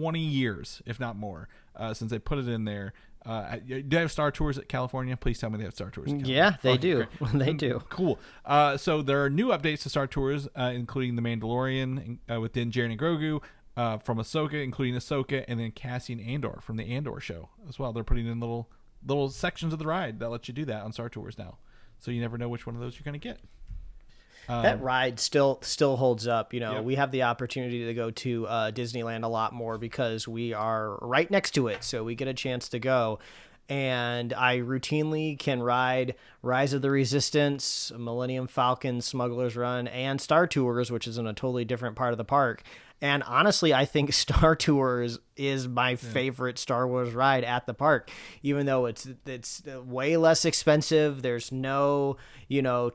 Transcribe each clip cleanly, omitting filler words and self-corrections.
20 years, if not more, since they put it in there. Do they have Star Tours at California? Please tell me they have Star Tours at California. Yeah, they do. They do. Cool. So there are new updates to Star Tours, including The Mandalorian with Din Djarin and Grogu, from Ahsoka, including Ahsoka, and then Cassian Andor from the Andor show as well. They're putting in little sections of the ride that let you do that on Star Tours now. So you never know which one of those you're going to get. That ride still holds up. Yep. We have the opportunity to go to Disneyland a lot more because we are right next to it. So we get a chance to go. And I routinely can ride Rise of the Resistance, Millennium Falcon, Smuggler's Run, and Star Tours, which is in a totally different part of the park. And honestly, I think Star Tours is my favorite Star Wars ride at the park, even though it's way less expensive. There's no,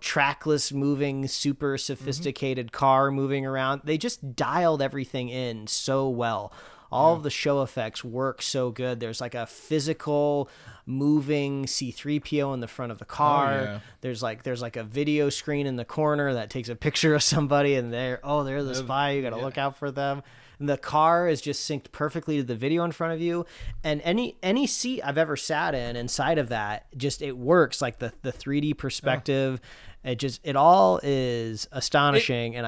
trackless moving, super sophisticated car moving around. They just dialed everything in so well. All of the show effects work so good. There's like a physical moving C-3PO in the front of the car. Oh, yeah. There's like a video screen in the corner that takes a picture of somebody, and they're the spy. You got to look out for them. And the car is just synced perfectly to the video in front of you. And any seat I've ever sat in inside of that, it works. Like the 3D perspective. It all is astonishing. And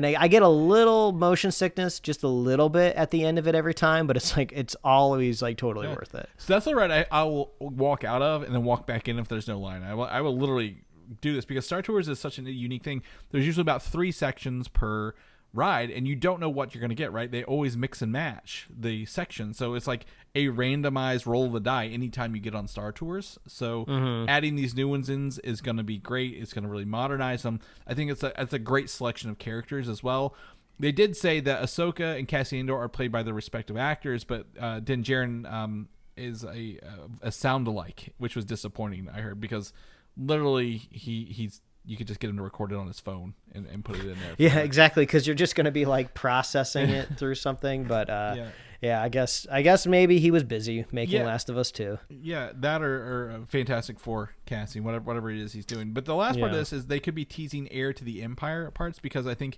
I get a little motion sickness, just a little bit at the end of it every time, but it's always like totally worth it. So that's the ride I will walk out of and then walk back in if there's no line. I will literally do this because Star Tours is such a unique thing. There's usually about 3 sections per ride, and you don't know what you're going to get, right? They always mix and match the sections, so it's like a randomized roll of the die anytime you get on Star Tours. So adding these new ones in is going to be great. It's going to really modernize them. I think it's a great selection of characters as well. They did say that Ahsoka and Cassian Andor are played by their respective actors, but Din Djarin is a sound-alike, which was disappointing, I heard, because literally he's you could just get him to record it on his phone and put it in there. Yeah, exactly, because you're just going to be like processing it through something. But I guess maybe he was busy making Last of Us 2. Yeah, that or Fantastic Four casting, whatever it is he's doing. But the last part of this is they could be teasing Heir to the Empire parts, because I think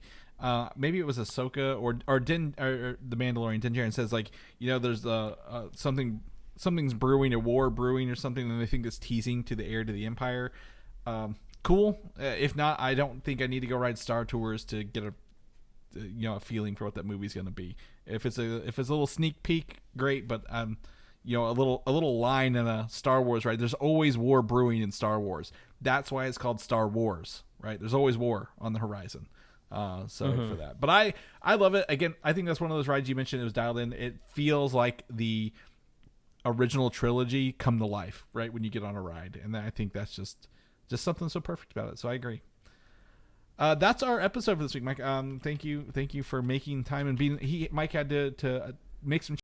maybe it was Ahsoka or the Mandalorian. Din Djarin says there's something's brewing, a war brewing or something, and they think it's teasing to the Heir to the Empire. Cool. If not, I don't think I need to go ride Star Tours to get a feeling for what that movie's going to be. If it's a little sneak peek, great. But a little line in a Star Wars ride. There's always war brewing in Star Wars. That's why it's called Star Wars, right? There's always war on the horizon. For that. But I love it. Again, I think that's one of those rides you mentioned. It was dialed in. It feels like the original trilogy come to life, right? When you get on a ride, and I think that's just something so perfect about it. So I agree. That's our episode for this week, Mike. Thank you for making time and Mike had to make some